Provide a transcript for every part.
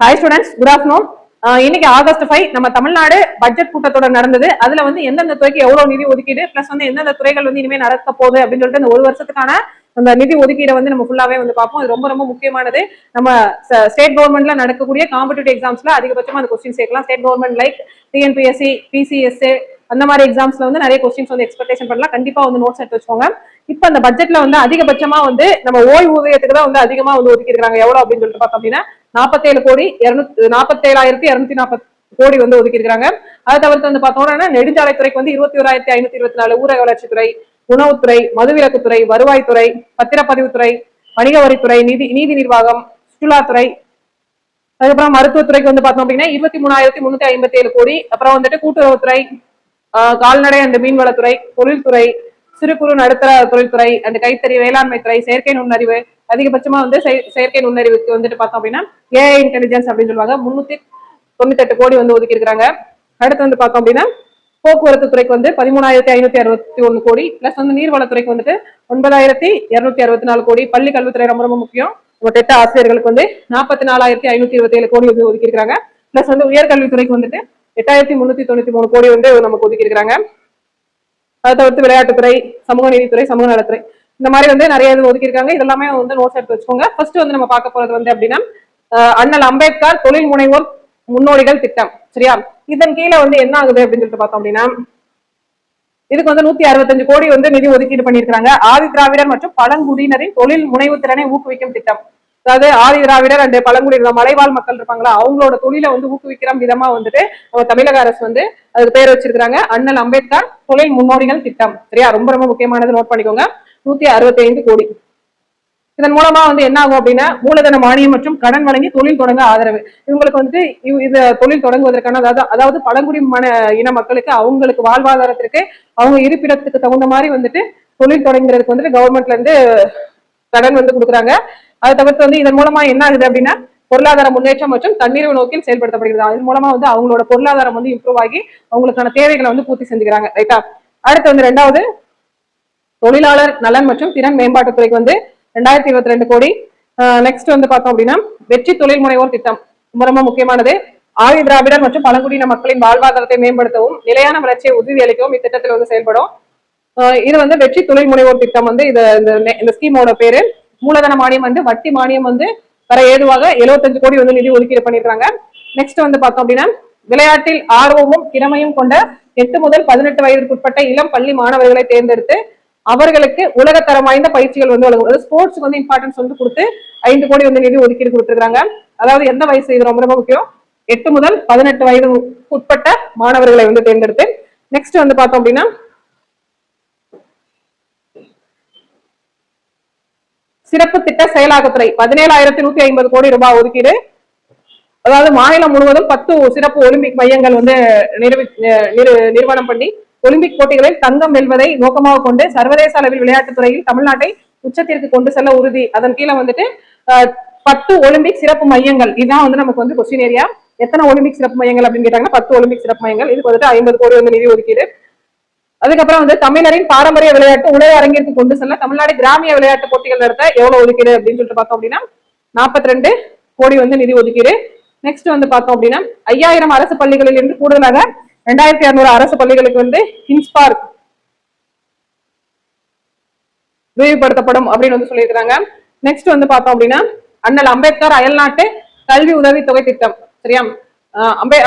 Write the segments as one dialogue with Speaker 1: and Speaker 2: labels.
Speaker 1: Hi students, good afternoon. இன்னைக்கு August 5 நம்ம Tamil Nadu budget கூட்டத்தொடர் நடந்தது. அதுல வந்து எந்தெந்த துறைக்கு எவ்வளவு நிதி ஒதுக்கீடு பிளஸ் வந்து எந்தெந்த துறைகள் வந்து இனிமே நடக்க போகுது அப்படின்னு சொல்லிட்டு இந்த ஒரு வருஷத்துக்கான அந்த நிதி ஒதுக்கீடை வந்து நம்ம ஃபுல்லாவே வந்து பார்ப்போம். இது ரொம்ப ரொம்ப முக்கியமானது. நம்ம ஸ்டேட் கவர்மெண்ட்ல நடக்கக்கூடிய காம்படிட்டிவ் எக்ஸாம்ஸ்ல அதிகபட்சமா அந்த கொஸ்டின் சேர்க்கலாம். ஸ்டேட் கவர்மெண்ட் லைக் டிஎன்பிஎஸ்சி, பிசிஎஸ்ஏ அந்த மாதிரி எக்ஸாம்ஸ்ல வந்து நிறைய கொஸ்டின்ஸ் வந்து எக்ஸ்பெக்டேஷன் பண்ணலாம். கண்டிப்பா வந்து நோட்ஸ் எடுத்து வச்சுக்கோங்க. இப்ப அந்த பட்ஜெட்ல வந்து அதிகபட்சமா வந்து நம்ம ஓய்வூதியத்துக்கு தான் வந்து அதிகமா வந்து ஒதுக்கி இருக்காங்க. எவ்வளவு அப்படின்னு சொல்லிட்டு பார்த்தோம் அப்படின்னா 47,247,240 கோடி வந்து ஒதுக்கி இருக்காங்க. அதை தவிர்த்து வந்து பார்த்தோம்னா நெடுஞ்சாலைத்துறைக்கு வந்து 21,524, ஊரக வளர்ச்சித்துறை, உணவுத்துறை, மதுவிலக்குத்துறை, வருவாய்த்துறை, பத்திரப்பதிவுத்துறை, வணிக வரித்துறை, நீதி நிர்வாகம், சுற்றுலாத்துறை, அதுக்கப்புறம் மருத்துவத்துறைக்கு வந்து பார்த்தோம் அப்படின்னா 23,357 கோடி. அப்புறம் வந்துட்டு கூட்டுறவுத்துறை, கால்நடை அண்ட் மீன்வளத்துறை, தொழில்துறை, சிறு குறு நடுத்தர தொழில்துறை அண்ட் கைத்தறி, வேளாண்மை துறை, செயற்கை நுண்ணறிவு, அதிகபட்சமா வந்து செயற்கை நுண்ணறிவுக்கு வந்துட்டு பார்த்தோம் அப்படின்னா ஏஐ இன்டெலிஜென்ஸ் அப்படின்னு சொல்லுவாங்க, 398 கோடி வந்து ஒதுக்கி இருக்காங்க. அடுத்து வந்து பார்த்தோம் அப்படின்னா போக்குவரத்து துறைக்கு வந்து 13,561 கோடி பிளஸ் வந்து நீர்வளத்துறைக்கு வந்துட்டு 9,264 கோடி. பள்ளி கல்வித்துறை ரொம்ப ரொம்ப முக்கியம். டெட் ஆசிரியர்களுக்கு வந்து 44,527 கோடி வந்து ஒதுக்கி இருக்காங்க. பிளஸ் வந்து உயர்கல்வித்துறைக்கு வந்துட்டு 8,393 கோடி வந்து நமக்கு ஒதுக்கி இருக்காங்க. அதை தவிர்த்து விளையாட்டுத்துறை, சமூக நீதித்துறை, சமூக நலத்துறை, இந்த மாதிரி வந்து நிறைய இது ஒதுக்கி இருக்காங்க. இதெல்லாமே வந்து நோட்ஸ் எடுத்து வச்சுக்கோங்க. ஃபர்ஸ்ட் வந்து நம்ம பார்க்க போறது வந்து அப்படின்னா அண்ணல் அம்பேத்கர் தொழில் முனைவோர் முன்னோடிகள் திட்டம். சரியா? இதன் கீழே வந்து என்ன ஆகுது அப்படின்னு சொல்லிட்டு பார்த்தோம் அப்படின்னா இதுக்கு வந்து 165 கோடி வந்து நிதி ஒதுக்கீடு பண்ணியிருக்காங்க. ஆதி திராவிடர் மற்றும் பழங்குடியினரின் தொழில் முனைவு திறனை ஊக்குவிக்கும் திட்டம். அதாவது ஆதி திராவிடர் அண்ட் பழங்குடியினர் மலைவாழ் மக்கள் இருப்பாங்களா, அவங்களோட தொழிலை வந்து ஊக்குவிக்கிற விதமா வந்துட்டு தமிழக அரசு வந்து அதுக்கு பேர் வச்சிருக்காங்க, அண்ணல் அம்பேத்கர் தொழில் முன்னோடிகள் திட்டம். சரியா? ரொம்ப ரொம்ப முக்கியமானது, நோட் பண்ணிக்கோங்க. 165 கோடி. இதன் மூலமா வந்து என்ன ஆகும் அப்படின்னா மூலதன மானியம் மற்றும் கடன் வழங்கி தொழில் தொடங்க ஆதரவு. இவங்களுக்கு வந்து இது தொழில் தொடங்குவதற்கான அதாவது பழங்குடி இன மக்களுக்கு அவங்களுக்கு வாழ்வாதாரத்திற்கு அவங்க இருப்பிடத்துக்கு தகுந்த மாதிரி வந்துட்டு தொழில் தொடங்குறதுக்கு வந்துட்டு கவர்மெண்ட்ல இருந்து கடன் வந்து கொடுக்குறாங்க. அதை தவிர்த்து வந்து இதன் மூலமா என்ன ஆகுது அப்படின்னா பொருளாதார முன்னேற்றம் மற்றும் தன்னிறைவு நோக்கில் செயல்படுத்தப்படுகிறது. அதன் மூலமா வந்து அவங்களோட பொருளாதாரம் வந்து இம்ப்ரூவ் ஆகி அவங்களுக்கான தேவைகளை வந்து பூர்த்தி செஞ்சுக்கிறாங்க. ரைட்டா? அடுத்து வந்து ரெண்டாவது தொழிலாளர் நலன் மற்றும் திறன் மேம்பாட்டுத்துறைக்கு வந்து 2,022 கோடி. நெக்ஸ்ட் வந்து பார்த்தோம் அப்படின்னா வெற்றி தொழில் முனைவோர் திட்டம் ரொம்ப ரொம்ப முக்கியமானது. ஆதி திராவிடர் மற்றும் பழங்குடியின மக்களின் வாழ்வாதாரத்தை மேம்படுத்தவும் நிலையான வளர்ச்சியை உறுதி அளிக்கவும் இத்திட்டத்தில் வந்து செயல்படும். இது வந்து வெற்றி தொழில் முனைவோர் திட்டம் வந்து இந்த ஸ்கீமோட பேரு. மூலதன மானியம் வந்து வட்டி மானியம் வந்து வர ஏதுவாக 75 கோடி வந்து நிதி ஒதுக்கீடு பண்ணிருக்காங்க. நெக்ஸ்ட் வந்து பார்த்தோம் அப்படின்னா விளையாட்டில் ஆர்வமும் திறமையும் கொண்ட 8 முதல் 18 வயதிற்குட்பட்ட இளம் பள்ளி மாணவர்களை தேர்ந்தெடுத்து அவர்களுக்கு உலகத்தரம் வாய்ந்த பயிற்சிகள் வந்து வழங்கும். அதாவது ஸ்போர்ட்ஸ்க்கு வந்து இம்பார்ட்டன்ஸ் வந்து கொடுத்து 5 கோடி வந்து நிதி ஒதுக்கீடு கொடுத்துருக்காங்க. அதாவது எந்த வயசு, இது ரொம்ப ரொம்ப முக்கியம், 8 முதல் 18 வயது உட்பட்ட மாணவர்களை வந்து தேர்ந்தெடுத்து. நெக்ஸ்ட் வந்து பார்த்தோம் அப்படின்னா சிறப்பு திட்ட செயலாக்கத்துறை 17,150 கோடி ரூபாய் ஒதுக்கீடு. அதாவது மாநிலம் முழுவதும் 10 சிறப்பு ஒலிம்பிக் மையங்கள் வந்து நிறுவனம் பண்ணி ஒலிம்பிக் போட்டிகளில் தங்கம் வெல்வதை நோக்கமாக கொண்டு சர்வதேச அளவில் விளையாட்டுத் துறையில் தமிழ்நாட்டை உச்சத்திற்கு கொண்டு செல்ல உறுதி. அதன் கீழே வந்துட்டு 10 ஒலிம்பிக் சிறப்பு மையங்கள். இதுதான் வந்து நமக்கு வந்து கொஸ்டின் ஏரியா. எத்தனை ஒலிம்பிக் சிறப்பு மையங்கள் அப்படின்னு கேட்டாங்கன்னா 10 ஒலிம்பிக் சிறப்பு மையங்கள். இதுக்கு வந்துட்டு 50 கோடி வந்து நிதி ஒதுக்கீடு. அதுக்கப்புறம் வந்து தமிழரின் பாரம்பரிய விளையாட்டு உலக அரங்கிற்கு கொண்டு செல்ல தமிழ்நாடு கிராமிய விளையாட்டு போட்டிகள் நடத்த எவ்வளவு ஒதுக்கீடு அப்படின்னு சொல்லிட்டு பார்த்தோம் அப்படின்னா 42 கோடி வந்து நிதி ஒதுக்கீடு. நெக்ஸ்ட் வந்து பார்த்தோம் அப்படின்னா 5,000 அரசு பள்ளிகளில் இருந்து கூடுதலாக 2,200 அரசு பள்ளிகளுக்கு வந்து இன்ஸ்பார்க் விரிவுபடுத்தப்படும் அப்படின்னு வந்து சொல்லியிருக்காங்க. நெக்ஸ்ட் வந்து பார்த்தோம் அப்படின்னா அண்ணல் அம்பேத்கர் அயல்நாட்டு கல்வி உதவி தொகை திட்டம். சரியா?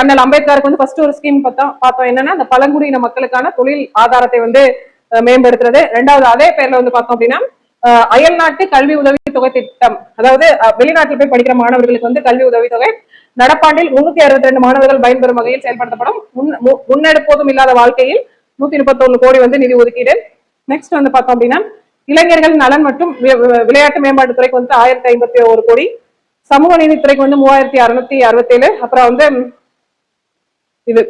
Speaker 1: அண்ணல் அம்பேத்கருக்கு வந்து ஃபர்ஸ்ட் ஒரு ஸ்கீம் பார்த்தோம் என்னன்னா அந்த பழங்குடியின மக்களுக்கான தொழில் ஆதாரத்தை வந்து மேம்படுத்துறது. ரெண்டாவது அதே பேர்ல வந்து பார்த்தோம் அப்படின்னா அயல்நாட்டு கல்வி உதவி தொகை திட்டம். அதாவது வெளிநாட்டில் போய் படிக்கிற மாணவர்களுக்கு வந்து கல்வி உதவி தொகை நடப்பாண்டில் 362 மாணவர்கள் பயன்பெறும் வகையில் செயல்படுத்தப்படும். முன்னெடுப்போதும் இல்லாத வாழ்க்கையில் 131 கோடி வந்து நிதி ஒதுக்கீடு. நெக்ஸ்ட் வந்து பார்த்தோம் அப்படின்னா இளைஞர்கள் நலன் மற்றும் விளையாட்டு மேம்பாட்டுத்துறைக்கு வந்து 1,051 கோடி. சமூக நீதித்துறைக்கு வந்து 3,667. அப்புறம் வந்து இது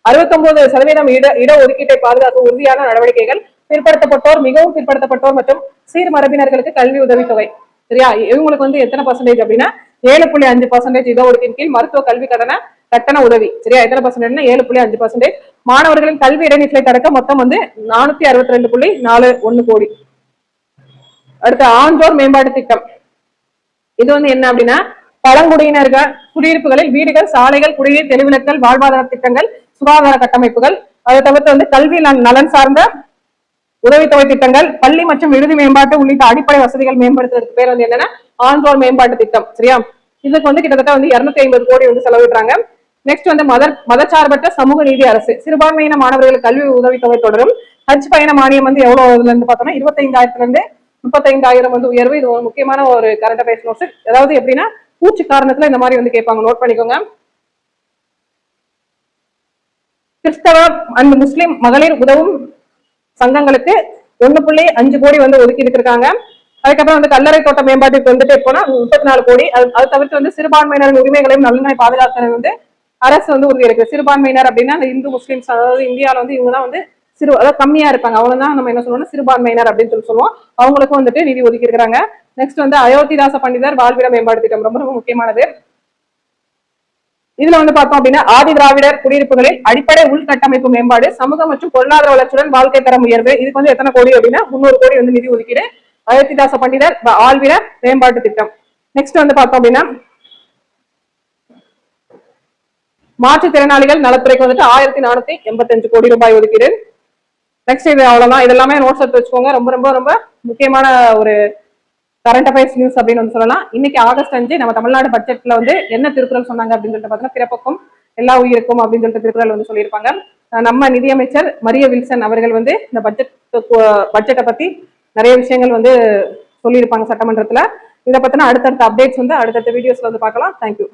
Speaker 1: 69% இட ஒதுக்கீட்டை பாதுகாக்க உறுதியான நடவடிக்கைகள். பிற்படுத்தப்பட்டோர், மிகவும் பிற்படுத்தப்பட்டோர் மற்றும் சீர்மரபினர்களுக்கு கல்வி உதவித்தொகை. சரியா? இவங்களுக்கு வந்து எத்தனை பர்சன்டேஜ் அப்படின்னா 7.5% இடஒதுக்கீட்டின் கீழ் மருத்துவ கல்வி கட்டண உதவி. சரியா? எத்தனை பர்சன்டேஜ்னா 7.5%. மாணவர்களின் கல்வி இடைநிலை தடுக்க மொத்தம் வந்து 462.41 கோடி. அடுத்து ஆன்றோர் மேம்பாட்டு திட்டம். இது வந்து என்ன அப்படின்னா பழங்குடியினர்கள் குடியிருப்புகளில் வீடுகள், சாலைகள், குடிநீர், தெளிவிலக்கல், வாழ்வாதார திட்டங்கள், சுகாதார கட்டமைப்புகள், அதை தவிர்த்து வந்து கல்வி நலன் சார்ந்த உதவித்தொகை திட்டங்கள், பள்ளி மற்றும் விடுதி மேம்பாட்டு உள்ளிட்ட அடிப்படை வசதிகள் மேம்படுத்துறதுக்கு பேர் வந்து என்னன்னா ஆன்றோர் மேம்பாட்டு திட்டம். சரியா? இதுக்கு வந்து கிட்டத்தட்ட வந்து 250 கோடி வந்து செலவிடுறாங்க. நெக்ஸ்ட் வந்து மதச்சார்பற்ற சமூக நீதி அரசு. சிறுபான்மையின மாணவர்களுக்கு கல்வி உதவித்தொகை தொடரும். ஹஜ் பயண மானியம் வந்து எவ்வளவுல இருந்து பார்த்தோம்னா 25,000 இருந்து 35,000 வந்து உயர்வு. இது ஒரு முக்கியமான ஒரு கரண்ட் அஃபேர்ஸ் நோட்ஸ். அதாவது எப்படின்னா பூச்சி காரணத்துல இந்த மாதிரி வந்து கேட்பாங்க, நோட் பண்ணிக்கோங்க. கிறிஸ்தவ அண்ட் முஸ்லிம் மகளிர் உதவும் சங்கங்களுக்கு 1.5 கோடி வந்து ஒதுக்கி இருக்காங்க. அதுக்கப்புறம் வந்து கல்லறை தோட்ட மேம்பாட்டுக்கு வந்துட்டு போனா 34 கோடி. அது தவிர்த்து வந்து சிறுபான்மையினர் உரிமைகளையும் நலனை பாதுகாக்கிறது வந்து அரசு வந்து உறுதி இருக்கு. சிறுபான்மையினர் அப்படின்னா அந்த இந்து முஸ்லிம்ஸ், அதாவது இந்தியாவில வந்து இவங்க தான் வந்து அதாவது கம்மியா இருப்பாங்க, அவங்க தான் நம்ம என்ன சொல்லுவோம்னா சிறுபான்மையினர் அப்படின்னு சொல்லுவோம். அவங்களுக்கும் வந்துட்டு நிதி ஒதுக்கி இருக்கிறாங்க. நெக்ஸ்ட் வந்து அயோத்திதாச பண்டிதர் வாழ்விட மேம்பாடு திட்டம் ரொம்ப ரொம்ப முக்கியமானது. இதுல வந்து பார்த்தோம் அப்படின்னா ஆதி திராவிடர் குடியிருப்புகளில் அடிப்படை உள்கட்டமைப்பு மேம்பாடு, சமூக மற்றும் பொருளாதார வளர்ச்சியுடன் வாழ்க்கை தரம் உயர்வு. இதுக்கு வந்து எத்தனை கோடி அப்படின்னா 300 கோடி வந்து நிதி ஒதுக்கீடு. அயோத்திதாச பண்டிதர் வாழ்விட மேம்பாட்டு திட்டம். நெக்ஸ்ட் வந்து பார்த்தோம் அப்படின்னா மாற்றுத்திறனாளிகள் நலத்துறைக்கு வந்துட்டு 1485 கோடி ரூபாய் ஒதுக்கீடு. நெக்ஸ்ட் இது அவ்வளவுதான். இதெல்லாமே நோட்ஸ் எடுத்து வச்சுக்கோங்க. ரொம்ப ரொம்ப ரொம்ப முக்கியமான ஒரு கரண்ட் அஃபேர்ஸ் நியூஸ் அப்படின்னு வந்து சொல்லலாம். இன்னைக்கு ஆகஸ்ட் 5 நம்ம தமிழ்நாடு பட்ஜெட்ல வந்து என்ன திருக்குறள் சொன்னாங்க அப்படின்னு சொல்லிட்டு பார்த்தீங்கன்னா, பிறப்புக்கும் எல்லா உயிருக்கும் அப்படின்னு சொல்லிட்டு திருக்குறள் வந்து சொல்லியிருப்பாங்க. நம்ம நிதியமைச்சர் மரிய வில்சன் அவர்கள் வந்து இந்த பட்ஜெட்டை பத்தி நிறைய விஷயங்கள் வந்து சொல்லியிருப்பாங்க சட்டமன்றத்துல. இதை பத்தின அடுத்தடுத்த அப்டேட்ஸ் வந்து அடுத்தடுத்த வீடியோஸ்ல வந்து பார்க்கலாம். தேங்க்யூ.